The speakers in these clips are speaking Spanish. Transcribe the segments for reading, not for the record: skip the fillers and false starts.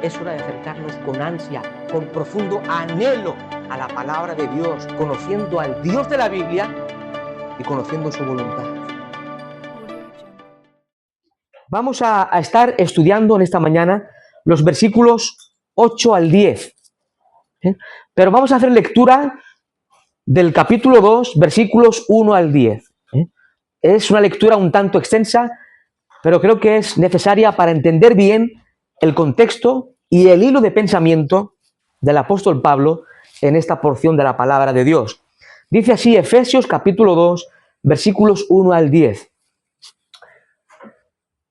Es hora de acercarnos con ansia, con profundo anhelo a la palabra de Dios, conociendo al Dios de la Biblia y conociendo su voluntad. Vamos a estar estudiando en esta mañana los versículos 8 al 10. Pero vamos a hacer lectura del capítulo 2, versículos 1 al 10. Es una lectura un tanto extensa, pero creo que es necesaria para entender bien el contexto y el hilo de pensamiento del apóstol Pablo en esta porción de la palabra de Dios. Dice así Efesios capítulo 2, versículos 1 al 10.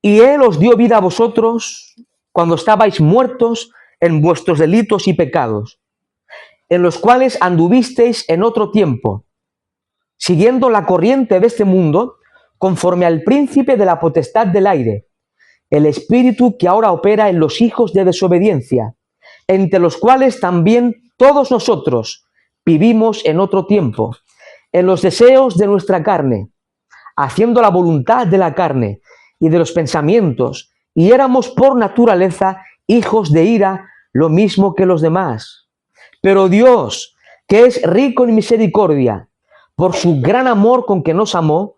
Y Él os dio vida a vosotros cuando estabais muertos en vuestros delitos y pecados, en los cuales anduvisteis en otro tiempo, siguiendo la corriente de este mundo, conforme al príncipe de la potestad del aire, el espíritu que ahora opera en los hijos de desobediencia, entre los cuales también todos nosotros vivimos en otro tiempo, en los deseos de nuestra carne, haciendo la voluntad de la carne y de los pensamientos, y éramos por naturaleza hijos de ira, lo mismo que los demás. Pero Dios, que es rico en misericordia, por su gran amor con que nos amó,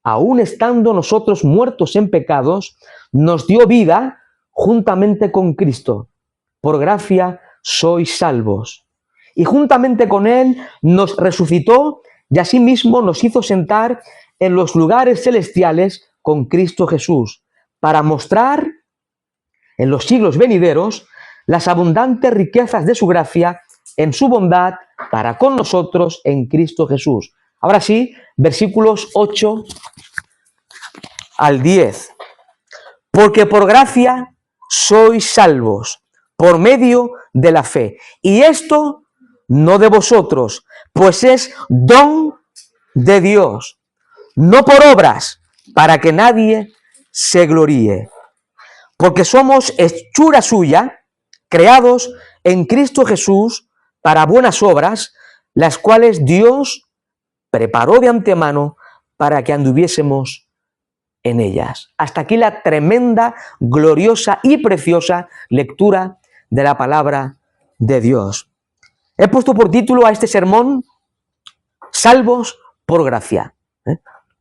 aun estando nosotros muertos en pecados, nos dio vida juntamente con Cristo. Por gracia sois salvos. Y juntamente con Él nos resucitó y asimismo nos hizo sentar en los lugares celestiales con Cristo Jesús, para mostrar en los siglos venideros las abundantes riquezas de su gracia en su bondad para con nosotros en Cristo Jesús. Ahora sí, versículos 8 al 10. Porque por gracia sois salvos, por medio de la fe. Y esto no de vosotros, pues es don de Dios, no por obras, para que nadie se gloríe. Porque somos hechura suya, creados en Cristo Jesús para buenas obras, las cuales Dios preparó de antemano para que anduviésemos en ellas. Hasta aquí la tremenda, gloriosa y preciosa lectura de la palabra de Dios. He puesto por título a este sermón Salvos por gracia.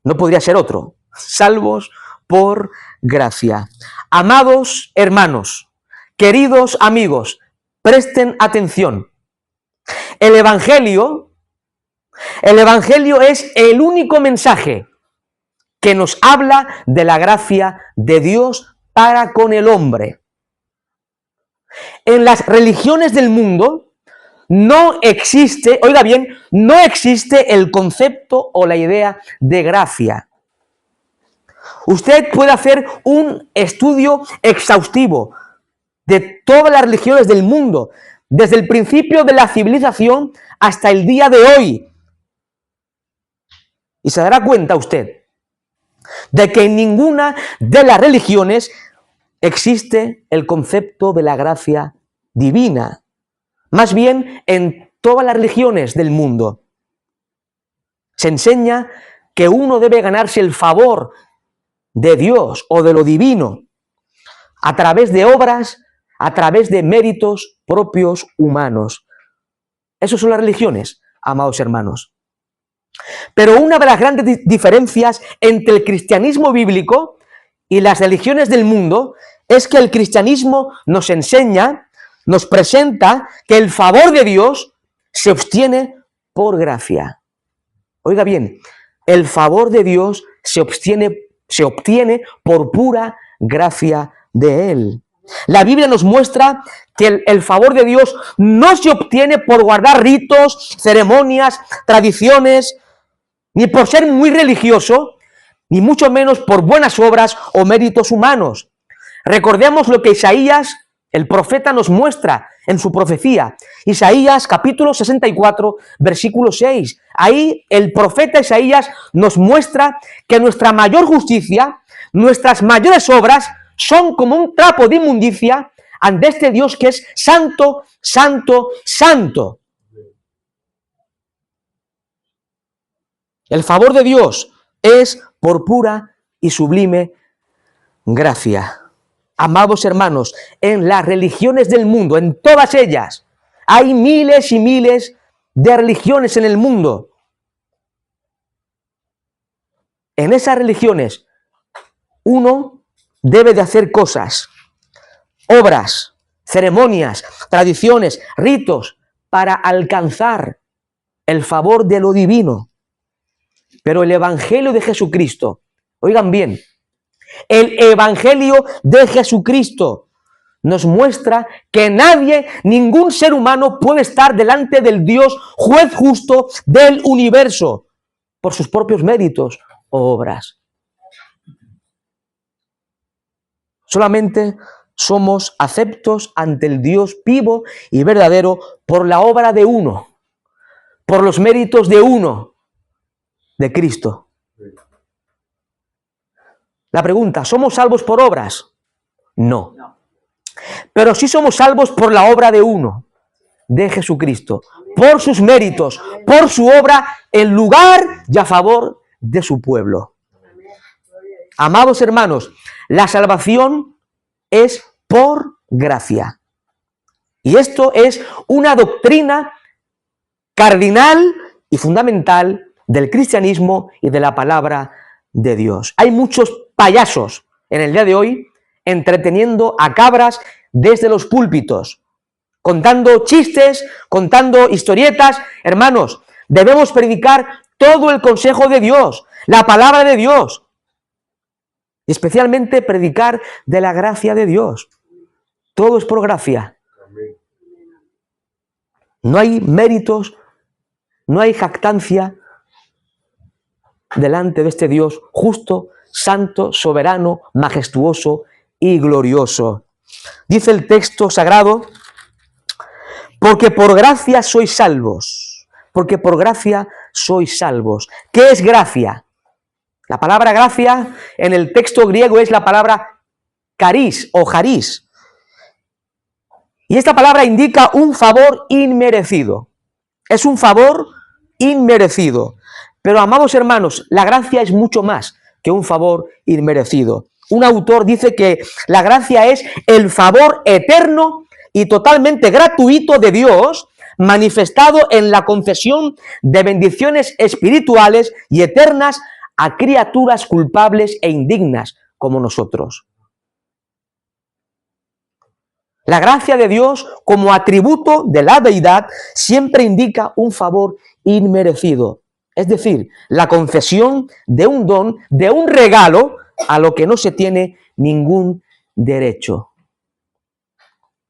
No podría ser otro. Salvos por gracia. Amados hermanos, queridos amigos, presten atención. El Evangelio es el único mensaje que nos habla de la gracia de Dios para con el hombre. En las religiones del mundo no existe, oiga bien, no existe el concepto o la idea de gracia. Usted puede hacer un estudio exhaustivo de todas las religiones del mundo, desde el principio de la civilización hasta el día de hoy. Y se dará cuenta usted de que en ninguna de las religiones existe el concepto de la gracia divina. Más bien, en todas las religiones del mundo se enseña que uno debe ganarse el favor de Dios o de lo divino a través de obras, a través de méritos propios humanos. Esas son las religiones, amados hermanos. Pero una de las grandes diferencias entre el cristianismo bíblico y las religiones del mundo es que el cristianismo nos enseña, nos presenta que el favor de Dios se obtiene por gracia. Oiga bien, el favor de Dios se obtiene por pura gracia de Él. La Biblia nos muestra que el favor de Dios no se obtiene por guardar ritos, ceremonias, tradiciones, ni por ser muy religioso, ni mucho menos por buenas obras o méritos humanos. Recordemos lo que Isaías, el profeta, nos muestra en su profecía. Isaías capítulo 64, versículo 6. Ahí el profeta Isaías nos muestra que nuestra mayor justicia, nuestras mayores obras, son como un trapo de inmundicia ante este Dios que es santo, santo, santo. El favor de Dios es por pura y sublime gracia. Amados hermanos, en las religiones del mundo, en todas ellas, hay miles y miles de religiones en el mundo. En esas religiones, uno debe de hacer cosas, obras, ceremonias, tradiciones, ritos, para alcanzar el favor de lo divino. Pero el Evangelio de Jesucristo, oigan bien, el Evangelio de Jesucristo nos muestra que nadie, ningún ser humano puede estar delante del Dios juez justo del universo por sus propios méritos o obras. Solamente somos aceptos ante el Dios vivo y verdadero por la obra de uno, por los méritos de uno, de Cristo. La pregunta, ¿somos salvos por obras? No. Pero sí somos salvos por la obra de uno, de Jesucristo, por sus méritos, por su obra en lugar y a favor de su pueblo. Amados hermanos, la salvación es por gracia. Y esto es una doctrina cardinal y fundamental del cristianismo y de la palabra de Dios. Hay muchos payasos en el día de hoy entreteniendo a cabras desde los púlpitos, contando chistes, contando historietas. Hermanos, debemos predicar todo el consejo de Dios, la palabra de Dios, y especialmente predicar de la gracia de Dios. Todo es por gracia. No hay méritos, no hay jactancia delante de este Dios justo, santo, soberano, majestuoso y glorioso. Dice el texto sagrado, porque por gracia sois salvos, porque por gracia sois salvos. ¿Qué es gracia? La palabra gracia en el texto griego es la palabra caris o charis. Y esta palabra indica un favor inmerecido. Es un favor inmerecido. Pero, amados hermanos, la gracia es mucho más que un favor inmerecido. Un autor dice que la gracia es el favor eterno y totalmente gratuito de Dios, manifestado en la concesión de bendiciones espirituales y eternas a criaturas culpables e indignas como nosotros. La gracia de Dios como atributo de la deidad siempre indica un favor inmerecido. Es decir, la concesión de un don, de un regalo a lo que no se tiene ningún derecho.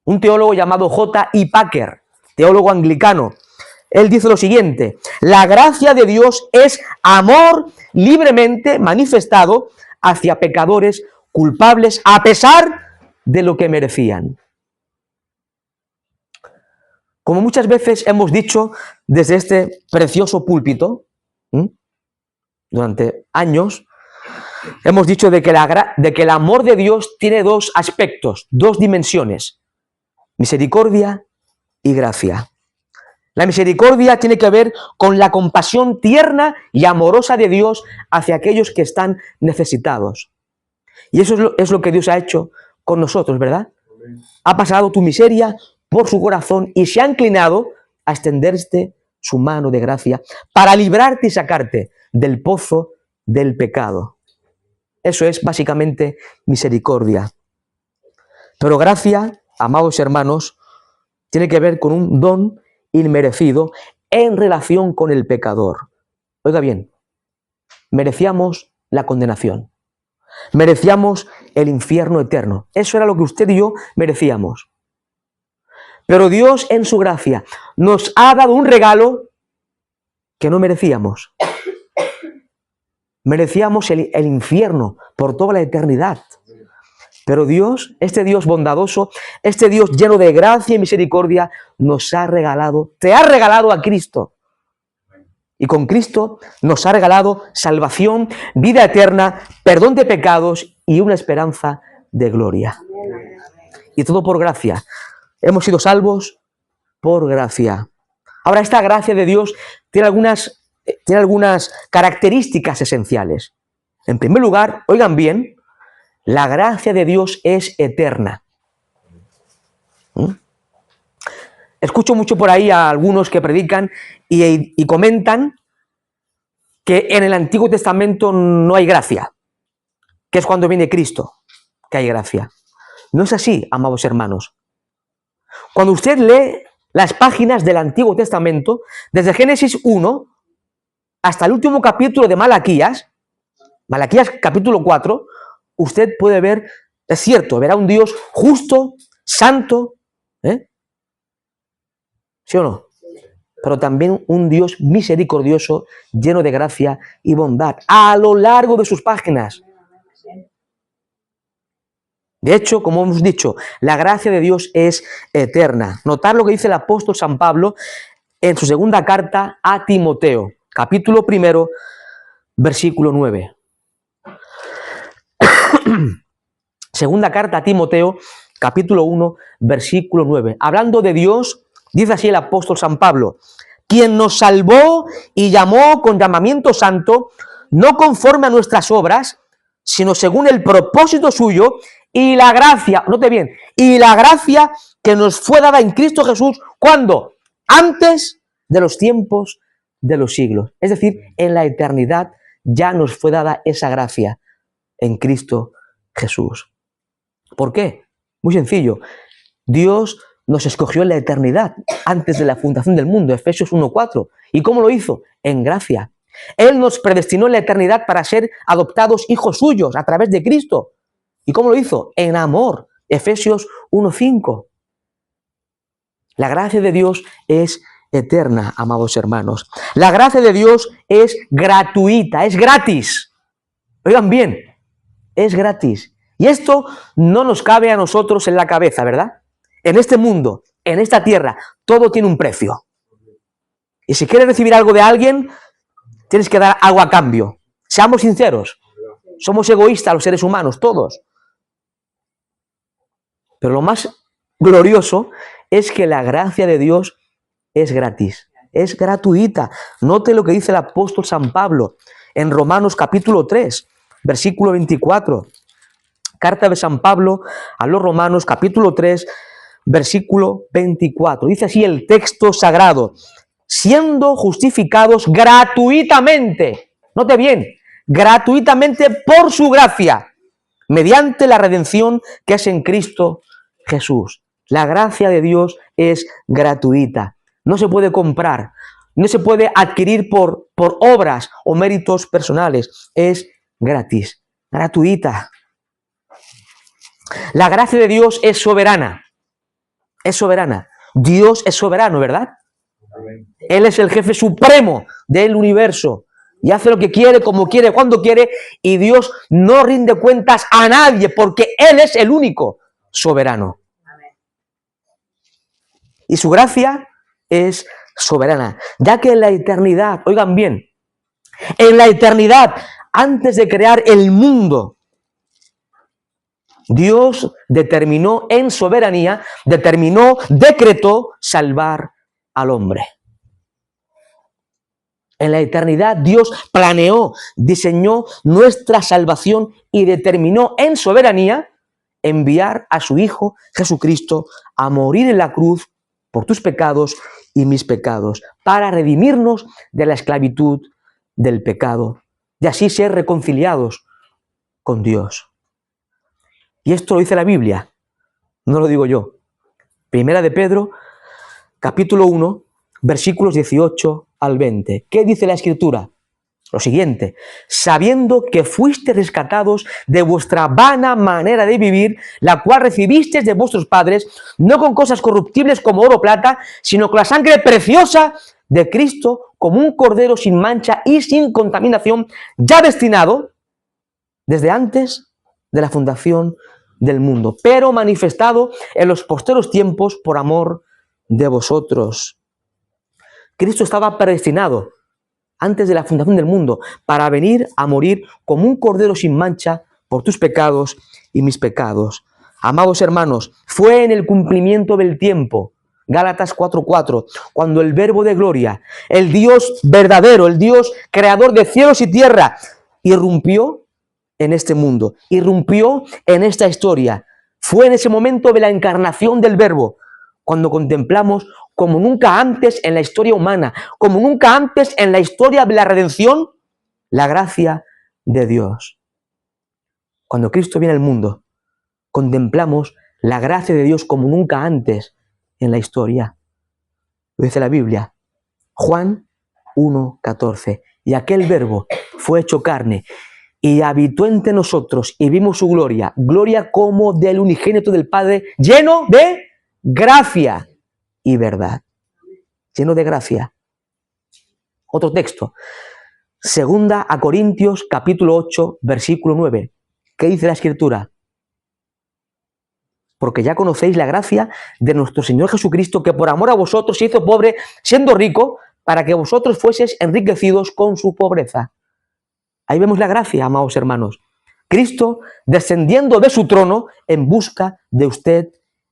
Un teólogo llamado J.I. Packer, teólogo anglicano, él dice lo siguiente: la gracia de Dios es amor libremente manifestado hacia pecadores culpables a pesar de lo que merecían. Como muchas veces hemos dicho desde este precioso púlpito, durante años, hemos dicho de que el amor de Dios tiene dos aspectos, dos dimensiones: misericordia y gracia. La misericordia tiene que ver con la compasión tierna y amorosa de Dios hacia aquellos que están necesitados. Y eso es lo que Dios ha hecho con nosotros, ¿verdad? Ha pasado tu miseria por su corazón y se ha inclinado a extenderte su mano de gracia para librarte y sacarte del pozo del pecado. Eso es básicamente misericordia. Pero gracia, amados hermanos, tiene que ver con un don inmerecido en relación con el pecador. Oiga bien, merecíamos la condenación, merecíamos el infierno eterno. Eso era lo que usted y yo merecíamos. Pero Dios en su gracia nos ha dado un regalo que no merecíamos. Merecíamos el infierno por toda la eternidad. Pero Dios, este Dios bondadoso, este Dios lleno de gracia y misericordia, nos ha regalado, te ha regalado a Cristo. Y con Cristo nos ha regalado salvación, vida eterna, perdón de pecados y una esperanza de gloria. Y todo por gracia. Hemos sido salvos por gracia. Ahora, esta gracia de Dios tiene algunas características esenciales. En primer lugar, oigan bien, La gracia de Dios es eterna. Escucho mucho por ahí a algunos que predican y comentan que en el Antiguo Testamento no hay gracia, que es cuando viene Cristo que hay gracia. No es así, amados hermanos. Cuando usted lee las páginas del Antiguo Testamento, desde Génesis 1 hasta el último capítulo de Malaquías capítulo 4, usted puede ver, es cierto, verá un Dios justo, santo, ¿sí o no? Pero también un Dios misericordioso, lleno de gracia y bondad, a lo largo de sus páginas. De hecho, como hemos dicho, la gracia de Dios es eterna. Notar lo que dice el apóstol San Pablo en su segunda carta a Timoteo, capítulo 1, versículo 9. Segunda carta a Timoteo, capítulo 1, versículo 9. Hablando de Dios, dice así el apóstol San Pablo: quien nos salvó y llamó con llamamiento santo, no conforme a nuestras obras, sino según el propósito suyo y la gracia, note bien, y la gracia que nos fue dada en Cristo Jesús, ¿cuándo? Antes de los tiempos de los siglos. Es decir, en la eternidad ya nos fue dada esa gracia en Cristo Jesús. ¿Por qué? Muy sencillo. Dios nos escogió en la eternidad, antes de la fundación del mundo, Efesios 1:4. ¿Y cómo lo hizo? En gracia. Él nos predestinó en la eternidad para ser adoptados hijos suyos a través de Cristo. ¿Y cómo lo hizo? En amor, Efesios 1:5. La gracia de Dios es eterna, amados hermanos. La gracia de Dios es gratuita, es gratis. Oigan bien, es gratis. Y esto no nos cabe a nosotros en la cabeza, ¿verdad? En este mundo, en esta tierra, todo tiene un precio. Y si quieres recibir algo de alguien, tienes que dar algo a cambio. Seamos sinceros. Somos egoístas los seres humanos, todos. Pero lo más glorioso es que la gracia de Dios es gratis, es gratuita. Note lo que dice el apóstol San Pablo en Romanos capítulo 3, versículo 24. Carta de San Pablo a los Romanos capítulo 3, versículo 24. Dice así el texto sagrado: siendo justificados gratuitamente, note bien, gratuitamente por su gracia, mediante la redención que es en Cristo Jesús. La gracia de Dios es gratuita, no se puede comprar, no se puede adquirir por obras o méritos personales, es gratis, gratuita. La gracia de Dios es soberana, es soberana. Dios es soberano, ¿verdad? Él es el jefe supremo del universo y hace lo que quiere, como quiere, cuando quiere, y Dios no rinde cuentas a nadie porque Él es el único soberano. Y su gracia es soberana, ya que en la eternidad, oigan bien, en la eternidad, antes de crear el mundo, Dios determinó en soberanía, decretó salvar al hombre. En la eternidad Dios planeó, diseñó nuestra salvación y determinó en soberanía enviar a su Hijo Jesucristo a morir en la cruz por tus pecados y mis pecados, para redimirnos de la esclavitud del pecado y así ser reconciliados con Dios. Y esto lo dice la Biblia, no lo digo yo. Primera de Pedro, capítulo 1, versículos 18 al 20. ¿Qué dice la Escritura? Lo siguiente: sabiendo que fuiste rescatados de vuestra vana manera de vivir, la cual recibisteis de vuestros padres, no con cosas corruptibles como oro o plata, sino con la sangre preciosa de Cristo, como un cordero sin mancha y sin contaminación, ya destinado desde antes de la fundación del mundo, pero manifestado en los posteros tiempos por amor de vosotros. Cristo estaba predestinado antes de la fundación del mundo para venir a morir como un cordero sin mancha por tus pecados y mis pecados. Amados hermanos, fue en el cumplimiento del tiempo, Gálatas 4:4, cuando el Verbo de gloria, el Dios verdadero, el Dios creador de cielos y tierra, irrumpió en este mundo, irrumpió en esta historia. Fue en ese momento de la encarnación del Verbo, cuando contemplamos como nunca antes en la historia humana, como nunca antes en la historia de la redención, la gracia de Dios. Cuando Cristo viene al mundo, contemplamos la gracia de Dios como nunca antes en la historia. Lo dice la Biblia, Juan 1:14. Y aquel Verbo fue hecho carne y habitó entre nosotros y vimos su gloria, gloria como del unigénito del Padre, lleno de gracia y verdad. Lleno de gracia. Otro texto, 2 Corintios capítulo 8, versículo 9. ¿Qué dice la Escritura? Porque ya conocéis la gracia de nuestro Señor Jesucristo, que por amor a vosotros se hizo pobre, siendo rico, para que vosotros fueseis enriquecidos con su pobreza. Ahí vemos la gracia, amados hermanos. Cristo descendiendo de su trono en busca de usted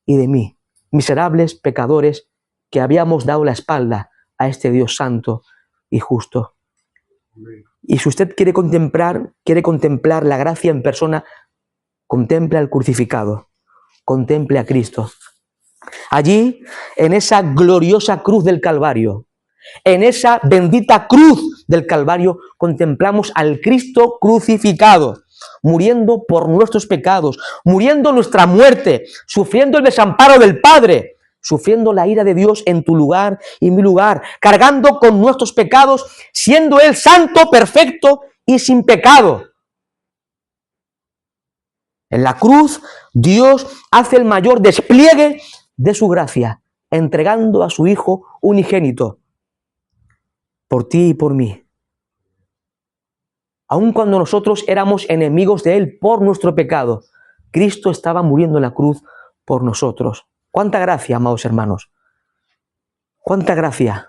y de mí, miserables pecadores que habíamos dado la espalda a este Dios santo y justo. Y si usted quiere contemplar la gracia en persona, contemple al crucificado, contemple a Cristo. Allí, en esa gloriosa cruz del Calvario, en esa bendita cruz del Calvario, contemplamos al Cristo crucificado, muriendo por nuestros pecados, muriendo nuestra muerte, sufriendo el desamparo del Padre, sufriendo la ira de Dios en tu lugar y mi lugar, cargando con nuestros pecados, siendo Él santo, perfecto y sin pecado. En la cruz, Dios hace el mayor despliegue de su gracia, entregando a su Hijo unigénito, por ti y por mí. Aun cuando nosotros éramos enemigos de Él por nuestro pecado, Cristo estaba muriendo en la cruz por nosotros. ¡Cuánta gracia, amados hermanos! ¡Cuánta gracia!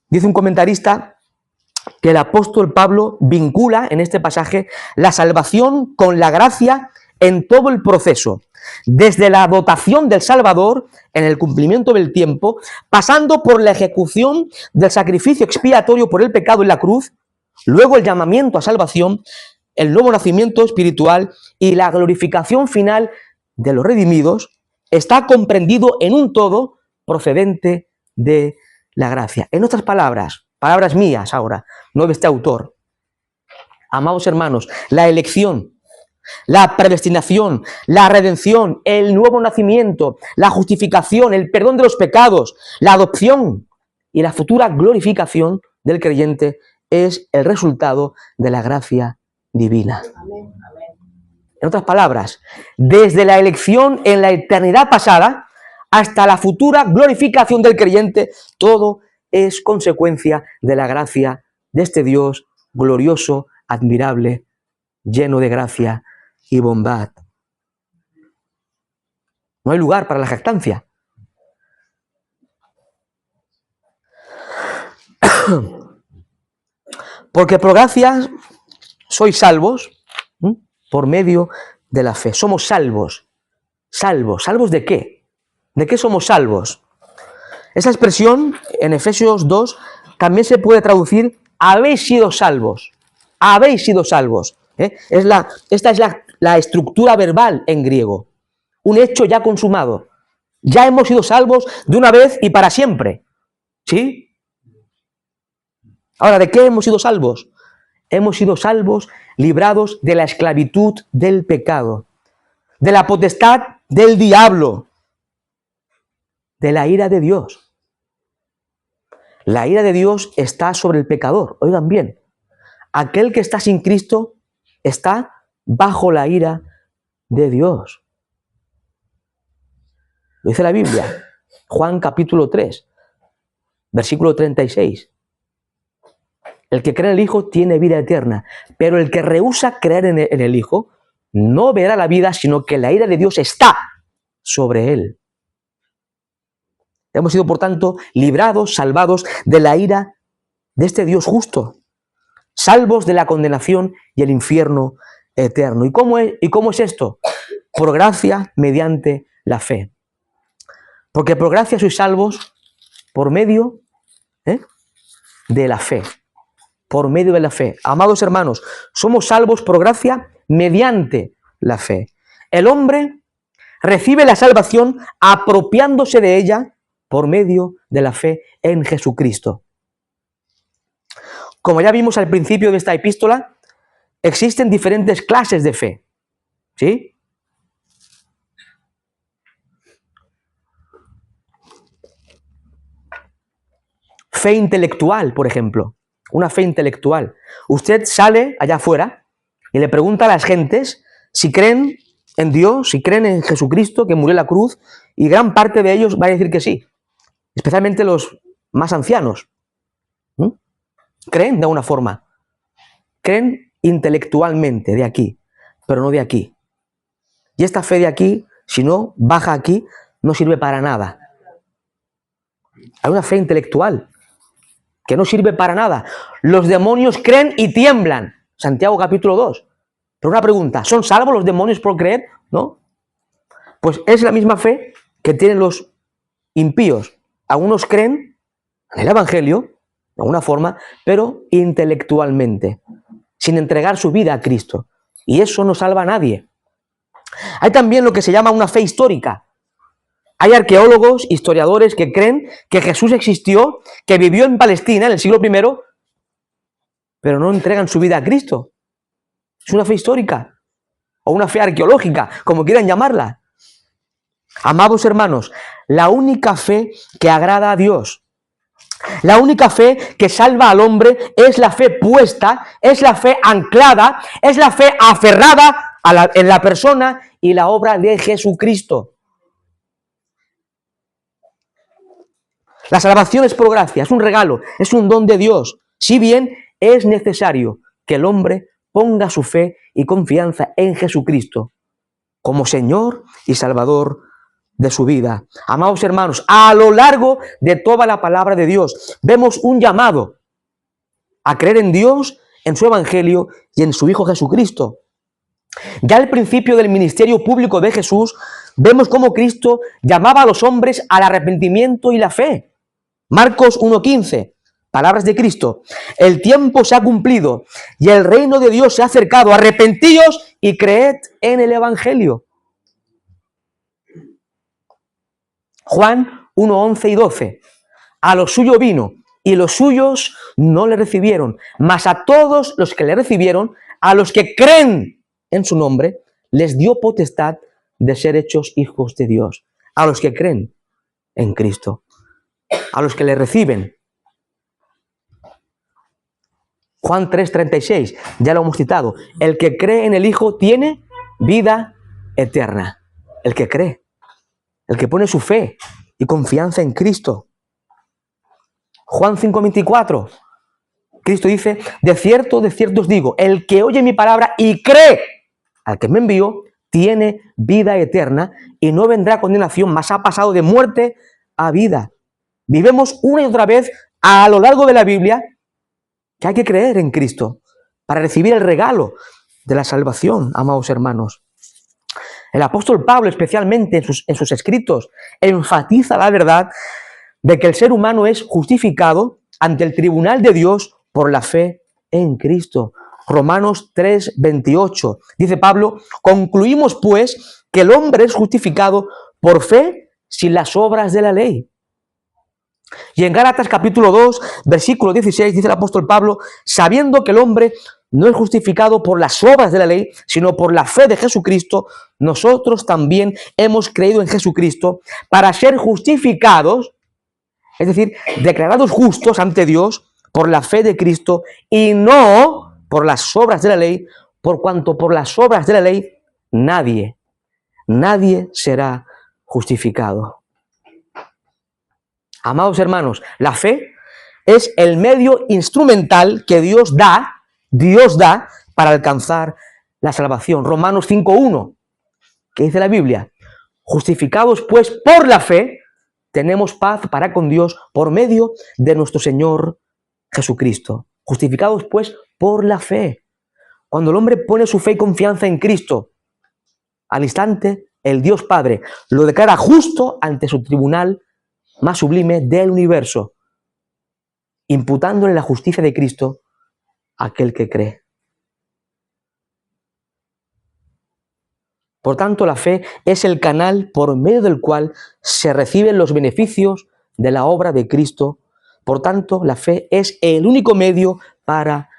Dice un comentarista que el apóstol Pablo vincula en este pasaje la salvación con la gracia en todo el proceso, desde la dotación del Salvador en el cumplimiento del tiempo, pasando por la ejecución del sacrificio expiatorio por el pecado en la cruz, luego el llamamiento a salvación, el nuevo nacimiento espiritual y la glorificación final de los redimidos, está comprendido en un todo procedente de la gracia. En otras palabras, palabras mías ahora, no de este autor. Amados hermanos, la elección, la predestinación, la redención, el nuevo nacimiento, la justificación, el perdón de los pecados, la adopción y la futura glorificación del creyente es el resultado de la gracia divina. Amén. En otras palabras, desde la elección en la eternidad pasada hasta la futura glorificación del creyente, todo es consecuencia de la gracia de este Dios glorioso, admirable, lleno de gracia y bondad. No hay lugar para la jactancia. Porque por gracia sois salvos por medio de la fe. Somos salvos. ¿Salvos? ¿Salvos de qué? ¿De qué somos salvos? Esa expresión en Efesios 2 también se puede traducir habéis sido salvos. Habéis sido salvos. Esta es la estructura verbal en griego. Un hecho ya consumado. Ya hemos sido salvos de una vez y para siempre. ¿Sí? Ahora, ¿de qué hemos sido salvos? Hemos sido salvos, librados de la esclavitud del pecado, de la potestad del diablo, de la ira de Dios. La ira de Dios está sobre el pecador. Oigan bien, aquel que está sin Cristo está bajo la ira de Dios. Lo dice la Biblia, Juan capítulo 3, versículo 36. El que cree en el Hijo tiene vida eterna, pero el que rehúsa creer en el Hijo no verá la vida, sino que la ira de Dios está sobre él. Hemos sido, por tanto, librados, salvados de la ira de este Dios justo, salvos de la condenación y el infierno eterno. ¿Y cómo es esto? Por gracia mediante la fe. Porque por gracia sois salvos por medio de la fe. por medio de la fe. Amados hermanos, somos salvos por gracia mediante la fe. El hombre recibe la salvación apropiándose de ella por medio de la fe en Jesucristo. Como ya vimos al principio de esta epístola, existen diferentes clases de fe. ¿Sí? Fe intelectual, por ejemplo. Una fe intelectual. Usted sale allá afuera y le pregunta a las gentes si creen en Dios, si creen en Jesucristo que murió en la cruz, y gran parte de ellos va a decir que sí. Especialmente los más ancianos. Creen de alguna forma. Creen intelectualmente de aquí, pero no de aquí. Y esta fe de aquí, si no baja aquí, no sirve para nada. Hay una fe intelectual que no sirve para nada. Los demonios creen y tiemblan. Santiago capítulo 2. Pero una pregunta, ¿son salvos los demonios por creer? ¿No? Pues es la misma fe que tienen los impíos. Algunos creen en el Evangelio, de alguna forma, pero intelectualmente, sin entregar su vida a Cristo. Y eso no salva a nadie. Hay también lo que se llama una fe histórica. Hay arqueólogos, historiadores que creen que Jesús existió, que vivió en Palestina en el siglo I, pero no entregan su vida a Cristo. Es una fe histórica o una fe arqueológica, como quieran llamarla. Amados hermanos, la única fe que agrada a Dios, la única fe que salva al hombre es la fe puesta, es la fe anclada, es la fe aferrada en la persona y la obra de Jesucristo. La salvación es por gracia, es un regalo, es un don de Dios. Si bien es necesario que el hombre ponga su fe y confianza en Jesucristo como Señor y Salvador de su vida. Amados hermanos, a lo largo de toda la palabra de Dios vemos un llamado a creer en Dios, en su Evangelio y en su Hijo Jesucristo. Ya al principio del ministerio público de Jesús vemos cómo Cristo llamaba a los hombres al arrepentimiento y la fe. Marcos 1:15, palabras de Cristo: el tiempo se ha cumplido y el reino de Dios se ha acercado, arrepentíos y creed en el Evangelio. Juan 1:11 y 12, a lo suyo vino y los suyos no le recibieron, mas a todos los que le recibieron, a los que creen en su nombre, les dio potestad de ser hechos hijos de Dios. A los que creen en Cristo, a los que le reciben. Juan 3:36, ya lo hemos citado. El que cree en el Hijo tiene vida eterna. El que cree, el que pone su fe y confianza en Cristo. Juan 5:24, Cristo dice: de cierto os digo, el que oye mi palabra y cree al que me envió, tiene vida eterna y no vendrá condenación, mas ha pasado de muerte a vida. Vivemos una y otra vez a lo largo de la Biblia que hay que creer en Cristo para recibir el regalo de la salvación, amados hermanos. El apóstol Pablo, especialmente en sus escritos, enfatiza la verdad de que el ser humano es justificado ante el tribunal de Dios por la fe en Cristo. Romanos 3:28, dice Pablo: concluimos pues que el hombre es justificado por fe sin las obras de la ley. Y en Gálatas capítulo 2, versículo 16, dice el apóstol Pablo: sabiendo que el hombre no es justificado por las obras de la ley, sino por la fe de Jesucristo, nosotros también hemos creído en Jesucristo para ser justificados, es decir, declarados justos ante Dios por la fe de Cristo y no por las obras de la ley, por cuanto por las obras de la ley nadie será justificado. Amados hermanos, la fe es el medio instrumental que Dios da para alcanzar la salvación. Romanos 5:1, que dice la Biblia: justificados pues por la fe, tenemos paz para con Dios por medio de nuestro Señor Jesucristo. Justificados pues por la fe. Cuando el hombre pone su fe y confianza en Cristo, al instante el Dios Padre lo declara justo ante su tribunal más sublime del universo, imputándole la justicia de Cristo aquel que cree. Por tanto, la fe es el canal por medio del cual se reciben los beneficios de la obra de Cristo. Por tanto, la fe es el único medio para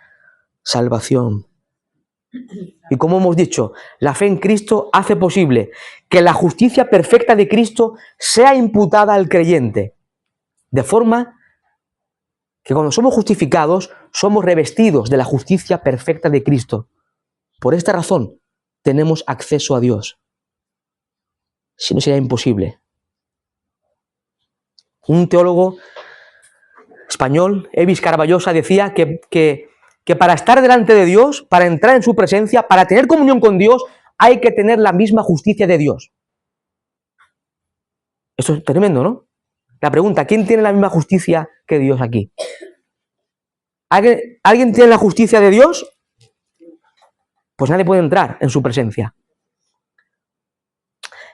salvación. Y como hemos dicho, la fe en Cristo hace posible que la justicia perfecta de Cristo sea imputada al creyente, de forma que cuando somos justificados, somos revestidos de la justicia perfecta de Cristo. Por esta razón, tenemos acceso a Dios. Si no, sería imposible. Un teólogo español, Evis Carballosa, decía que para estar delante de Dios, para entrar en su presencia, para tener comunión con Dios, hay que tener la misma justicia de Dios. Esto es tremendo, ¿no? La pregunta, ¿quién tiene la misma justicia que Dios aquí? ¿Alguien tiene la justicia de Dios? Pues nadie puede entrar en su presencia.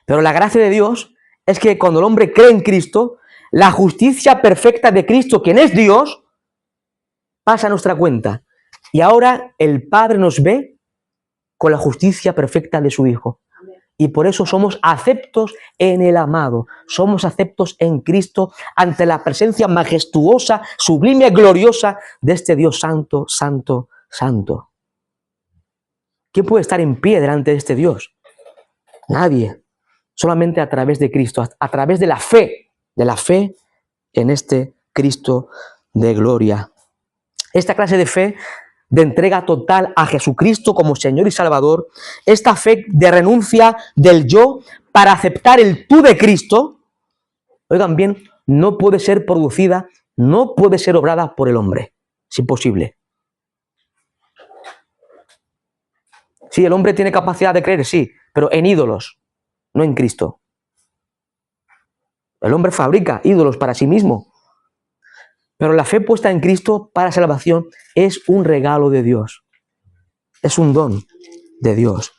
Pero la gracia de Dios es que cuando el hombre cree en Cristo, la justicia perfecta de Cristo, quien es Dios, pasa a nuestra cuenta. Y ahora el Padre nos ve con la justicia perfecta de su Hijo. Y por eso somos aceptos en el amado. Somos aceptos en Cristo ante la presencia majestuosa, sublime, gloriosa de este Dios santo, santo, santo. ¿Quién puede estar en pie delante de este Dios? Nadie. Solamente a través de Cristo, a través de la fe en este Cristo de gloria. Esta clase de fe de entrega total a Jesucristo como Señor y Salvador, esta fe de renuncia del yo para aceptar el tú de Cristo, oigan bien, no puede ser producida, no puede ser obrada por el hombre. Es imposible. Sí, el hombre tiene capacidad de creer, sí, pero en ídolos, no en Cristo. El hombre fabrica ídolos para sí mismo. Pero la fe puesta en Cristo para salvación es un regalo de Dios. Es un don de Dios.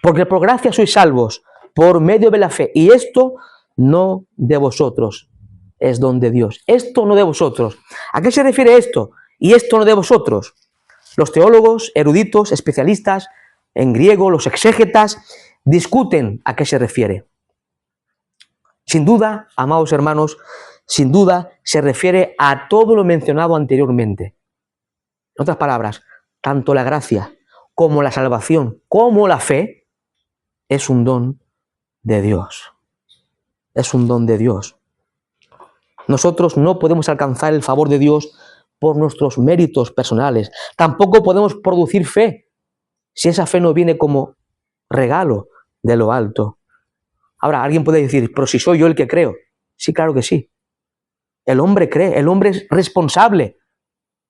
Porque por gracia sois salvos por medio de la fe. Y esto no de vosotros, es don de Dios. Esto no de vosotros. ¿A qué se refiere esto? Y esto no de vosotros. Los teólogos, eruditos, especialistas en griego, los exégetas, discuten a qué se refiere. Sin duda, amados hermanos, sin duda se refiere a todo lo mencionado anteriormente. En otras palabras, tanto la gracia como la salvación, como la fe, es un don de Dios. Es un don de Dios. Nosotros no podemos alcanzar el favor de Dios por nuestros méritos personales. Tampoco podemos producir fe si esa fe no viene como regalo de lo alto. Ahora, alguien puede decir, pero si soy yo el que creo. Sí, claro que sí. El hombre cree, el hombre es responsable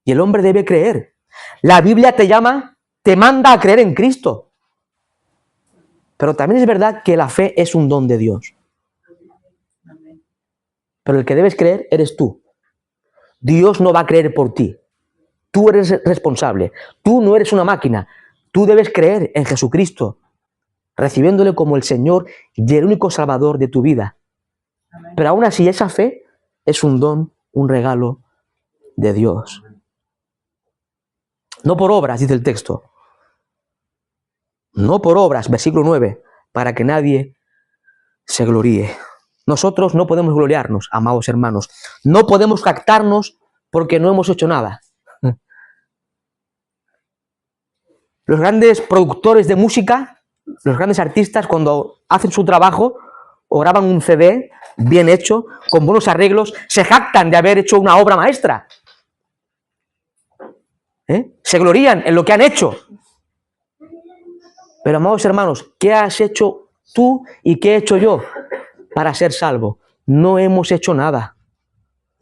y el hombre debe creer. La Biblia te llama, te manda a creer en Cristo. Pero también es verdad que la fe es un don de Dios. Pero el que debes creer eres tú. Dios no va a creer por ti. Tú eres responsable. Tú no eres una máquina. Tú debes creer en Jesucristo, recibiéndole como el Señor y el único Salvador de tu vida. Pero aún así esa fe es un don, un regalo de Dios. No por obras, dice el texto. No por obras, versículo 9, para que nadie se gloríe. Nosotros no podemos gloriarnos, amados hermanos. No podemos jactarnos porque no hemos hecho nada. Los grandes productores de música, los grandes artistas, cuando hacen su trabajo o graban un CD bien hecho, con buenos arreglos, se jactan de haber hecho una obra maestra. Se glorían en lo que han hecho. Pero, amados hermanos, ¿qué has hecho tú y qué he hecho yo para ser salvo? No hemos hecho nada.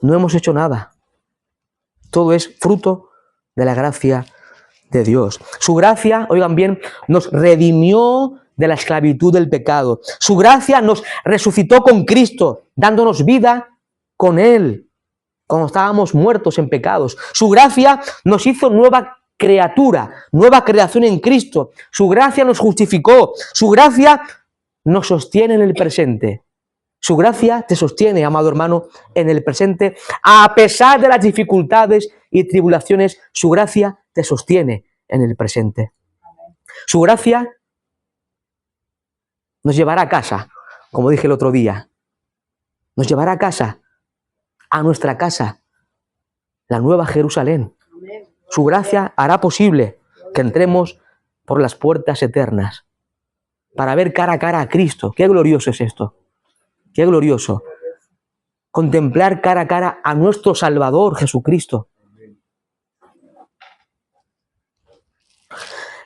No hemos hecho nada. Todo es fruto de la gracia de Dios. Su gracia, oigan bien, nos redimió de la esclavitud del pecado. Su gracia nos resucitó con Cristo, dándonos vida con Él, cuando estábamos muertos en pecados. Su gracia nos hizo nueva criatura, nueva creación en Cristo. Su gracia nos justificó. Su gracia nos sostiene en el presente. Su gracia te sostiene, amado hermano, en el presente. A pesar de las dificultades y tribulaciones, su gracia te sostiene en el presente. Su gracia nos llevará a casa, como dije el otro día. Nos llevará a casa, a nuestra casa, la nueva Jerusalén. Su gracia hará posible que entremos por las puertas eternas para ver cara a cara a Cristo. Qué glorioso es esto. Qué glorioso. Contemplar cara a cara a nuestro Salvador Jesucristo.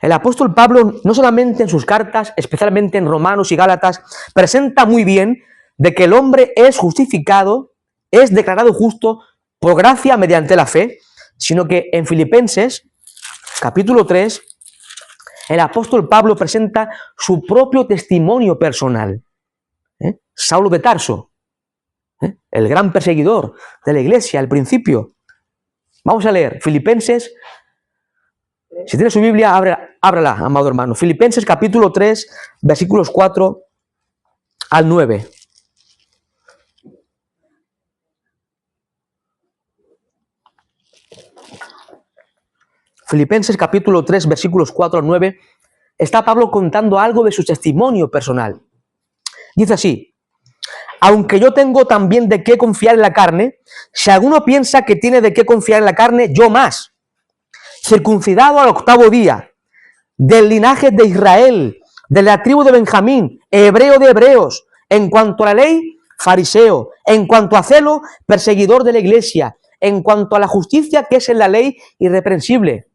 El apóstol Pablo, no solamente en sus cartas, especialmente en Romanos y Gálatas, presenta muy bien de que el hombre es justificado, es declarado justo por gracia mediante la fe, sino que en Filipenses, capítulo 3, el apóstol Pablo presenta su propio testimonio personal. Saulo de Tarso, el gran perseguidor de la iglesia al principio. Vamos a leer Filipenses. Si tiene su Biblia, ábrala, amado hermano. Filipenses capítulo 3, versículos 4 al 9. Filipenses capítulo 3, versículos 4 al 9. Está Pablo contando algo de su testimonio personal. Dice así: aunque yo tengo también de qué confiar en la carne, si alguno piensa que tiene de qué confiar en la carne, yo más. Circuncidado al 8º día, del linaje de Israel, de la tribu de Benjamín, hebreo de hebreos, en cuanto a la ley, fariseo, en cuanto a celo, perseguidor de la iglesia, en cuanto a la justicia que es en la ley, irreprensible.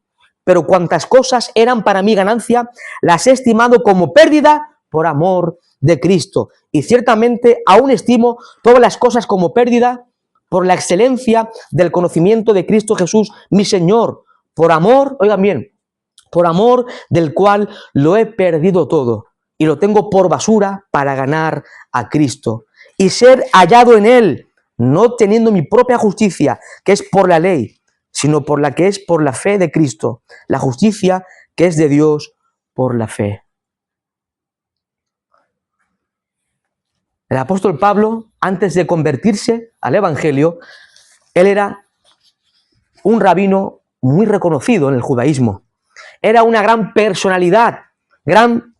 Pero cuantas cosas eran para mí ganancia, las he estimado como pérdida por amor de Cristo. Y ciertamente aún estimo todas las cosas como pérdida por la excelencia del conocimiento de Cristo Jesús, mi Señor, por amor, oigan bien, por amor del cual lo he perdido todo y lo tengo por basura para ganar a Cristo y ser hallado en Él, no teniendo mi propia justicia, que es por la ley, sino por la que es por la fe de Cristo, la justicia que es de Dios por la fe. El apóstol Pablo, antes de convertirse al Evangelio, él era un rabino muy reconocido en el judaísmo. Era una gran personalidad, gran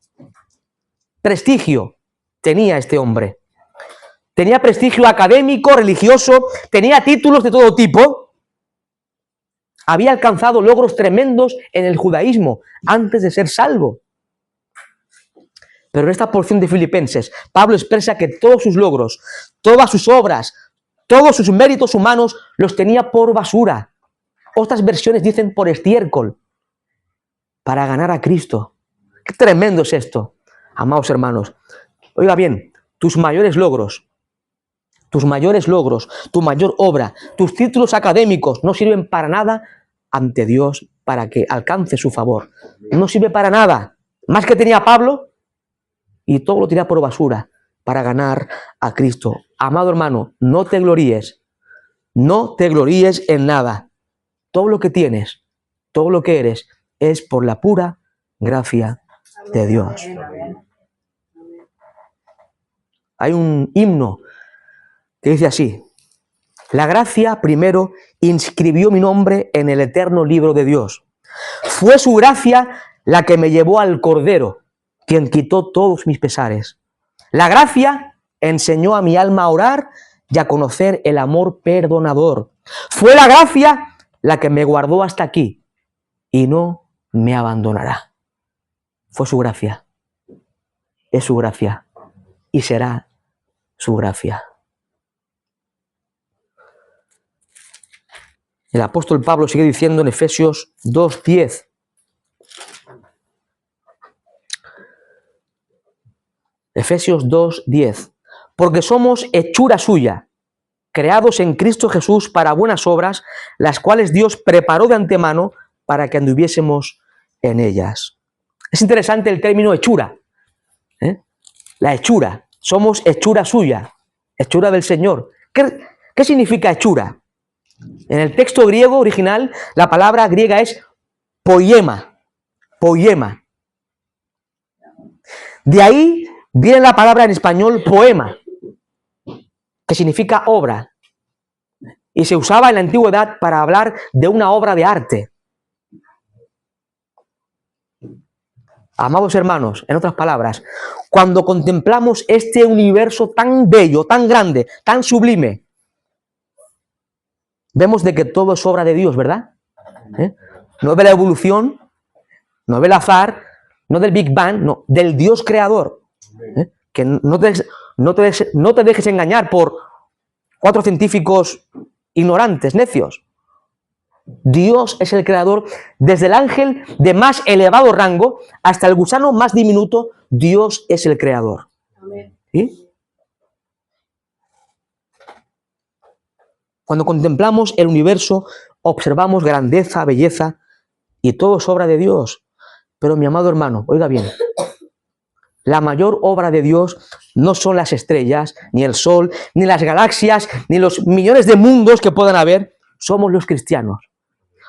prestigio tenía este hombre. Tenía prestigio académico, religioso, tenía títulos de todo tipo. Había alcanzado logros tremendos en el judaísmo antes de ser salvo. Pero en esta porción de Filipenses, Pablo expresa que todos sus logros, todas sus obras, todos sus méritos humanos los tenía por basura. Otras versiones dicen por estiércol, para ganar a Cristo. Qué tremendo es esto, amados hermanos. Oiga bien, tus mayores logros, tu mayor obra, tus títulos académicos no sirven para nada ante Dios para que alcance su favor. No sirve para nada. Más que tenía Pablo, y todo lo tira por basura para ganar a Cristo. Amado hermano, no te gloríes en nada. Todo lo que tienes, todo lo que eres, es por la pura gracia de Dios. Hay un himno que dice así: la gracia primero inscribió mi nombre en el eterno libro de Dios. Fue su gracia la que me llevó al Cordero, quien quitó todos mis pesares. La gracia enseñó a mi alma a orar y a conocer el amor perdonador. Fue la gracia la que me guardó hasta aquí y no me abandonará. Fue su gracia, es su gracia y será su gracia. El apóstol Pablo sigue diciendo en Efesios 2:10. Efesios 2:10. Porque somos hechura suya, creados en Cristo Jesús para buenas obras, las cuales Dios preparó de antemano para que anduviésemos en ellas. Es interesante el término hechura. La hechura. Somos hechura suya, hechura del Señor. ¿Qué significa hechura? En el texto griego original, la palabra griega es poiema. Poiema. De ahí viene la palabra en español poema. que significa obra. Y se usaba en la antigüedad para hablar de una obra de arte. Amados hermanos, en otras palabras, cuando contemplamos este universo tan bello, tan grande, tan sublime, vemos de que todo es obra de Dios, ¿verdad? No es de la evolución, no es del azar, no del Big Bang, no, del Dios creador. Que no te dejes engañar por 4 científicos ignorantes, necios. Dios es el creador, desde el ángel de más elevado rango hasta el gusano más diminuto. Dios es el creador. ¿Sí? Cuando contemplamos el universo, observamos grandeza, belleza, y todo es obra de Dios. Pero mi amado hermano, oiga bien, la mayor obra de Dios no son las estrellas, ni el sol, ni las galaxias, ni los millones de mundos que puedan haber. Somos los cristianos.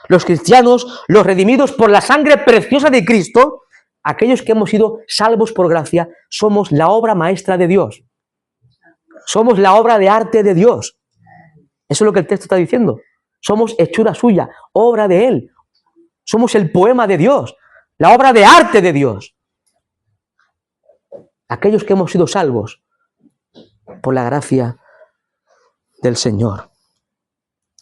Los cristianos, los redimidos por la sangre preciosa de Cristo, aquellos que hemos sido salvos por gracia, somos la obra maestra de Dios. Somos la obra de arte de Dios. Eso es lo que el texto está diciendo. Somos hechura suya, obra de Él. Somos el poema de Dios, la obra de arte de Dios. Aquellos que hemos sido salvos por la gracia del Señor.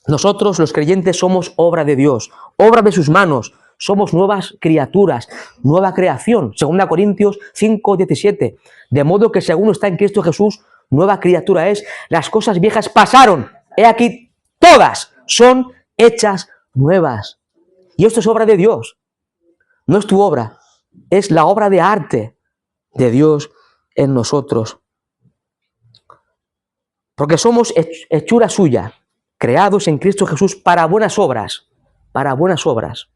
Nosotros, los creyentes, somos obra de Dios, obra de sus manos. Somos nuevas criaturas, nueva creación. 2 Corintios 5:17. De modo que si alguno está en Cristo Jesús, nueva criatura es. Las cosas viejas pasaron. He aquí, todas son hechas nuevas. Y esto es obra de Dios. No es tu obra, es la obra de arte de Dios en nosotros. Porque somos hechura suya, creados en Cristo Jesús para buenas obras, para buenas obras.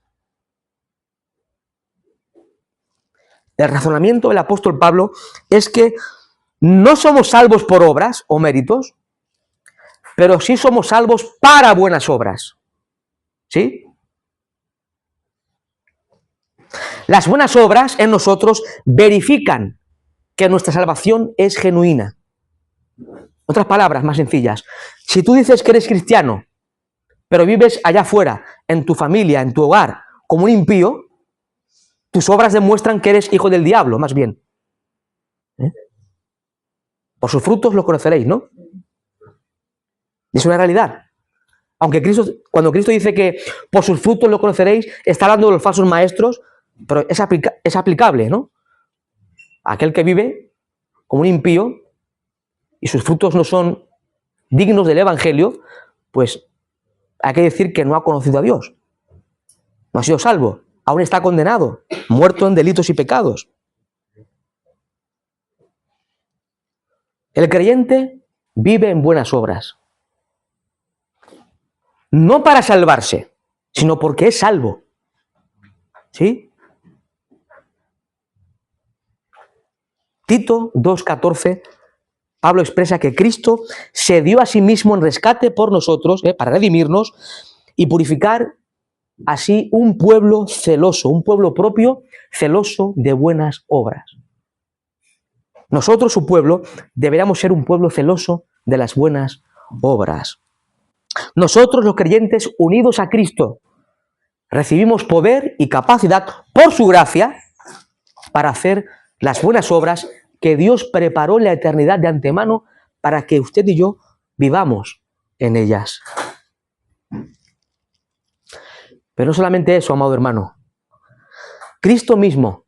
El razonamiento del apóstol Pablo es que no somos salvos por obras o méritos, pero sí somos salvos para buenas obras. ¿Sí? Las buenas obras en nosotros verifican que nuestra salvación es genuina. Otras palabras más sencillas. Si tú dices que eres cristiano, pero vives allá afuera, en tu familia, en tu hogar, como un impío, tus obras demuestran que eres hijo del diablo, más bien. Por sus frutos los conoceréis, ¿no? Es una realidad. Aunque cuando Cristo dice que por sus frutos lo conoceréis, está hablando de los falsos maestros, pero es aplicable, ¿no? Aquel que vive como un impío y sus frutos no son dignos del Evangelio, pues hay que decir que no ha conocido a Dios. No ha sido salvo. Aún está condenado, muerto en delitos y pecados. El creyente vive en buenas obras. No para salvarse, sino porque es salvo. ¿Sí? Tito 2:14, Pablo expresa que Cristo se dio a sí mismo en rescate por nosotros, para redimirnos y purificar así un pueblo celoso, un pueblo propio celoso de buenas obras. Nosotros, su pueblo, deberíamos ser un pueblo celoso de las buenas obras. Nosotros, los creyentes unidos a Cristo, recibimos poder y capacidad por su gracia para hacer las buenas obras que Dios preparó en la eternidad de antemano para que usted y yo vivamos en ellas. Pero no solamente eso, amado hermano. Cristo mismo,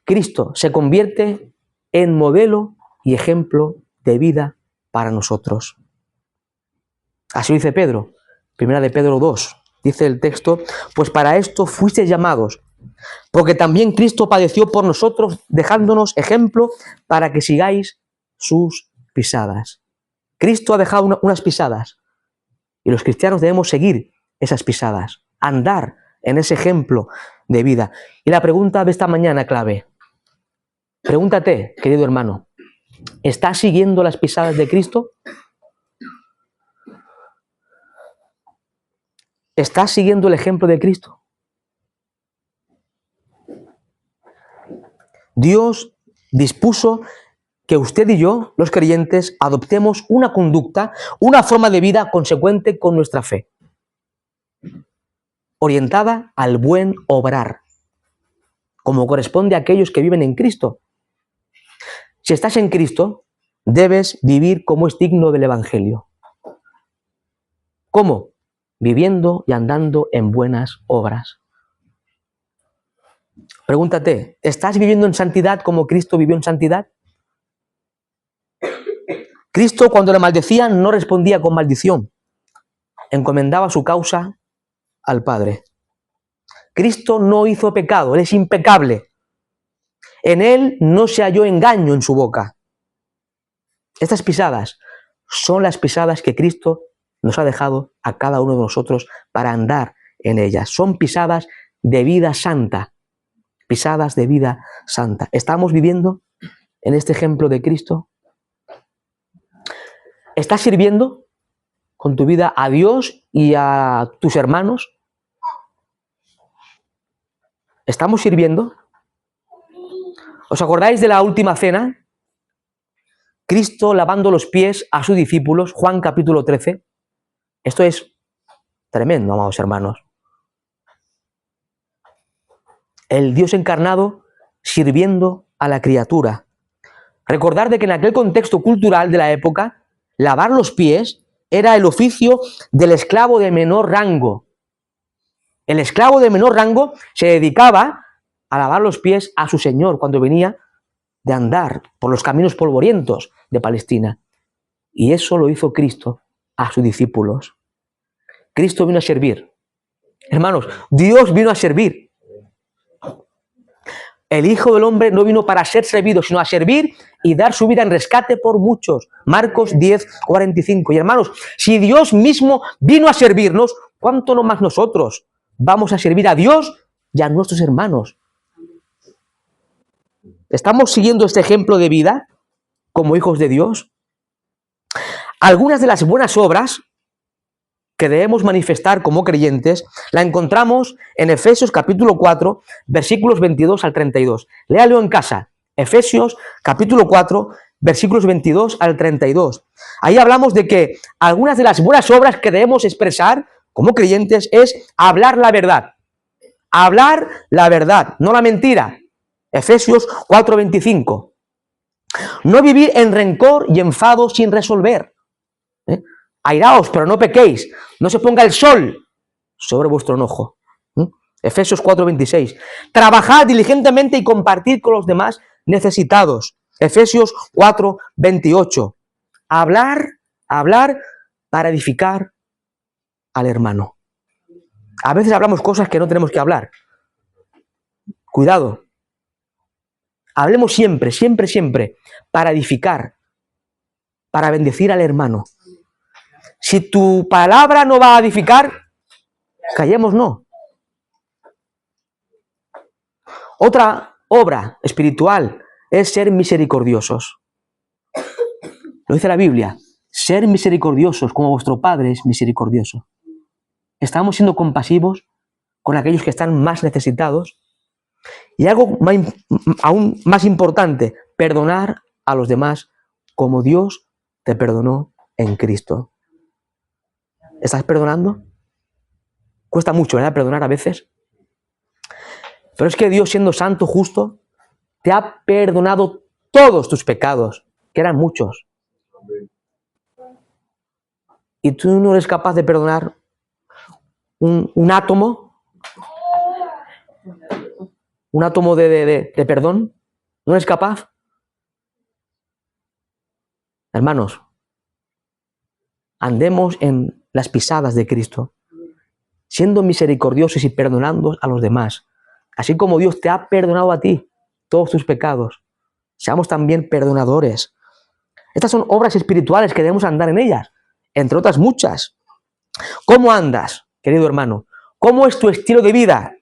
Cristo se convierte en modelo y ejemplo de vida para nosotros. Así dice Pedro, 1 de Pedro 2, dice el texto, pues para esto fuisteis llamados, porque también Cristo padeció por nosotros, dejándonos ejemplo para que sigáis sus pisadas. Cristo ha dejado unas pisadas y los cristianos debemos seguir esas pisadas, andar en ese ejemplo de vida. Y la pregunta de esta mañana clave, pregúntate, querido hermano, ¿estás siguiendo las pisadas de Cristo? ¿Estás siguiendo el ejemplo de Cristo? Dios dispuso que usted y yo, los creyentes, adoptemos una conducta, una forma de vida consecuente con nuestra fe, orientada al buen obrar, como corresponde a aquellos que viven en Cristo. Si estás en Cristo, debes vivir como es digno del Evangelio. ¿Cómo? Viviendo y andando en buenas obras. Pregúntate, ¿estás viviendo en santidad como Cristo vivió en santidad? Cristo, cuando le maldecían, no respondía con maldición. Encomendaba su causa al Padre. Cristo no hizo pecado, Él es impecable. En Él no se halló engaño en su boca. Estas pisadas son las pisadas que Cristo nos ha dejado a cada uno de nosotros para andar en ellas. Son pisadas de vida santa. Pisadas de vida santa. ¿Estamos viviendo en este ejemplo de Cristo? ¿Estás sirviendo con tu vida a Dios y a tus hermanos? ¿Estamos sirviendo? ¿Os acordáis de la última cena? Cristo lavando los pies a sus discípulos, Juan capítulo 13. Esto es tremendo, amados hermanos. El Dios encarnado sirviendo a la criatura. Recordar de que en aquel contexto cultural de la época, lavar los pies era el oficio del esclavo de menor rango. El esclavo de menor rango se dedicaba a lavar los pies a su señor cuando venía de andar por los caminos polvorientos de Palestina. Y eso lo hizo Cristo a sus discípulos. Cristo vino a servir. Hermanos, Dios vino a servir. El Hijo del Hombre no vino para ser servido, sino a servir y dar su vida en rescate por muchos. Marcos 10:45. Y hermanos, si Dios mismo vino a servirnos, ¿cuánto no más nosotros vamos a servir a Dios y a nuestros hermanos? ¿Estamos siguiendo este ejemplo de vida como hijos de Dios? Algunas de las buenas obras que debemos manifestar como creyentes, la encontramos en Efesios capítulo 4, versículos 22 al 32. Léalo en casa. Efesios capítulo 4, versículos 22 al 32. Ahí hablamos de que algunas de las buenas obras que debemos expresar como creyentes es hablar la verdad. Hablar la verdad, no la mentira. Efesios 4, 25. No vivir en rencor y enfado sin resolver. Airaos, pero no pequéis. No se ponga el sol sobre vuestro enojo. Efesios 4:26. Trabajad diligentemente y compartid con los demás necesitados. Efesios 4:28. Hablar para edificar al hermano. A veces hablamos cosas que no tenemos que hablar. Cuidado. Hablemos siempre, siempre, siempre para edificar, para bendecir al hermano. Si tu palabra no va a edificar, callemos no. Otra obra espiritual es ser misericordiosos. Lo dice la Biblia, ser misericordiosos como vuestro Padre es misericordioso. Estamos siendo compasivos con aquellos que están más necesitados. Y algo aún más importante, perdonar a los demás como Dios te perdonó en Cristo. ¿Estás perdonando? Cuesta mucho, ¿verdad? Perdonar a veces. Pero es que Dios, siendo santo, justo, te ha perdonado todos tus pecados, que eran muchos. Y tú no eres capaz de perdonar un átomo, de perdón. ¿No eres capaz? Hermanos, andemos en las pisadas de Cristo, siendo misericordiosos y perdonando a los demás. Así como Dios te ha perdonado a ti todos tus pecados, seamos también perdonadores. Estas son obras espirituales que debemos andar en ellas, entre otras muchas. ¿Cómo andas, querido hermano? ¿Cómo es tu estilo de vida?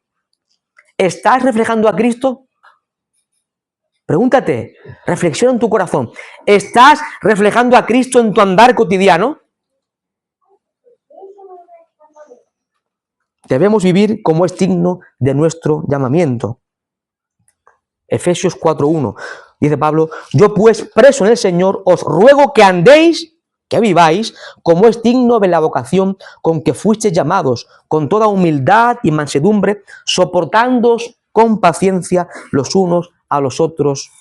¿Estás reflejando a Cristo? Pregúntate, reflexiona en tu corazón. ¿Estás reflejando a Cristo en tu andar cotidiano? Debemos vivir como es digno de nuestro llamamiento. Efesios 4:1. Dice Pablo, yo pues preso en el Señor os ruego que andéis, que viváis, como es digno de la vocación con que fuisteis llamados, con toda humildad y mansedumbre, soportándoos con paciencia los unos a los otros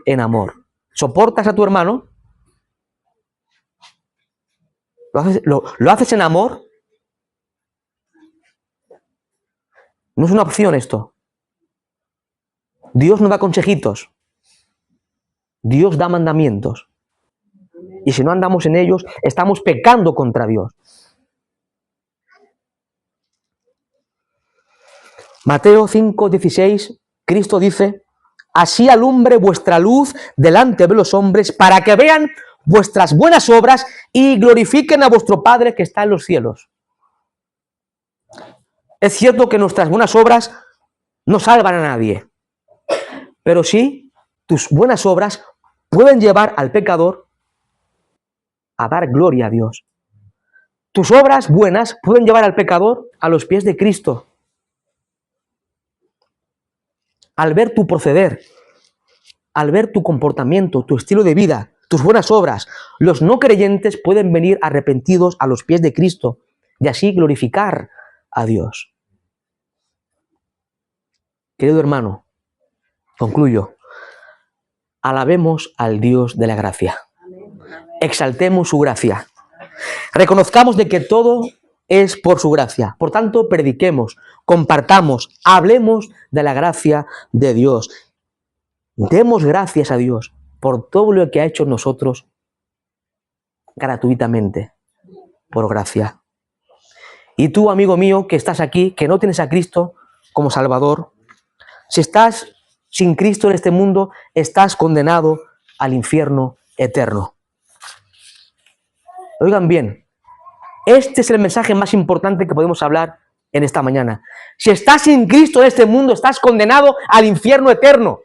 en amor. ¿Soportas a tu hermano? ¿Lo haces en amor? No es una opción esto. Dios no da consejitos. Dios da mandamientos. Y si no andamos en ellos, estamos pecando contra Dios. Mateo 5:16, Cristo dice, así alumbre vuestra luz delante de los hombres para que vean vuestras buenas obras y glorifiquen a vuestro Padre que está en los cielos. Es cierto que nuestras buenas obras no salvan a nadie, pero sí tus buenas obras pueden llevar al pecador a dar gloria a Dios. Tus obras buenas pueden llevar al pecador a los pies de Cristo. Al ver tu proceder, al ver tu comportamiento, tu estilo de vida, tus buenas obras, los no creyentes pueden venir arrepentidos a los pies de Cristo y así glorificar a Dios. Querido hermano, concluyo. Alabemos al Dios de la gracia. Exaltemos su gracia. Reconozcamos de que todo es por su gracia. Por tanto, prediquemos, compartamos, hablemos de la gracia de Dios. Demos gracias a Dios por todo lo que ha hecho en nosotros gratuitamente, por gracia. Y tú, amigo mío, que estás aquí, que no tienes a Cristo como Salvador, si estás sin Cristo en este mundo, estás condenado al infierno eterno. Oigan bien, este es el mensaje más importante que podemos hablar en esta mañana. Si estás sin Cristo en este mundo, estás condenado al infierno eterno.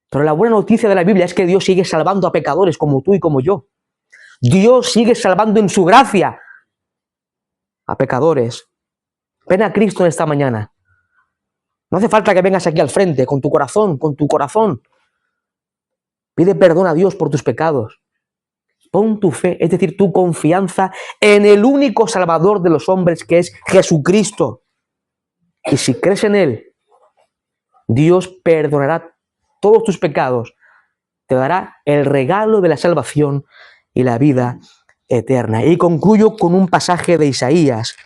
Pero la buena noticia de la Biblia es que Dios sigue salvando a pecadores como tú y como yo. Dios sigue salvando en su gracia a pecadores. Ven a Cristo en esta mañana. No hace falta que vengas aquí al frente con tu corazón, Pide perdón a Dios por tus pecados. Pon tu fe, es decir, tu confianza en el único Salvador de los hombres que es Jesucristo. Y si crees en Él, Dios perdonará todos tus pecados, te dará el regalo de la salvación y la vida eterna. Y concluyo con un pasaje de Isaías.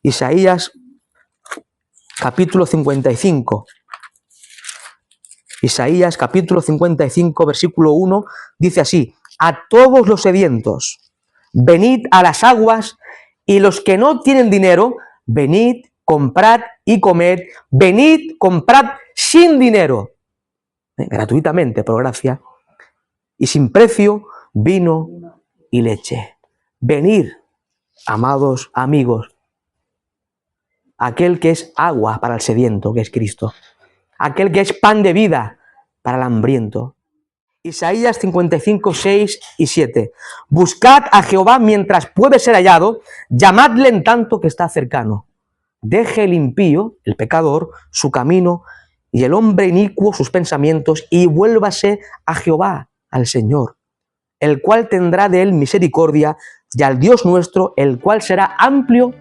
Isaías capítulo 55. Isaías capítulo 55, versículo 1, dice así: a todos los sedientos, venid a las aguas, y los que no tienen dinero, venid, comprad y comed, venid, comprad sin dinero, gratuitamente, por gracia, y sin precio, vino y leche. Venid, amados amigos, aquel que es agua para el sediento, que es Cristo. Aquel que es pan de vida para el hambriento. Isaías 55, 6 y 7. Buscad a Jehová mientras puede ser hallado, llamadle en tanto que está cercano. Deje el impío, el pecador, su camino, y el hombre inicuo sus pensamientos, y vuélvase a Jehová, al Señor, el cual tendrá de él misericordia, y al Dios nuestro, el cual será amplio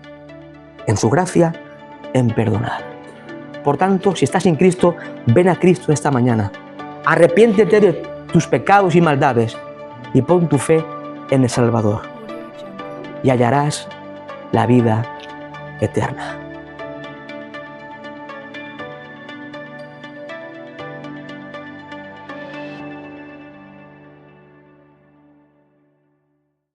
en su gracia, en perdonar. Por tanto, si estás sin Cristo, ven a Cristo esta mañana. Arrepiéntete de tus pecados y maldades y pon tu fe en el Salvador. Y hallarás la vida eterna.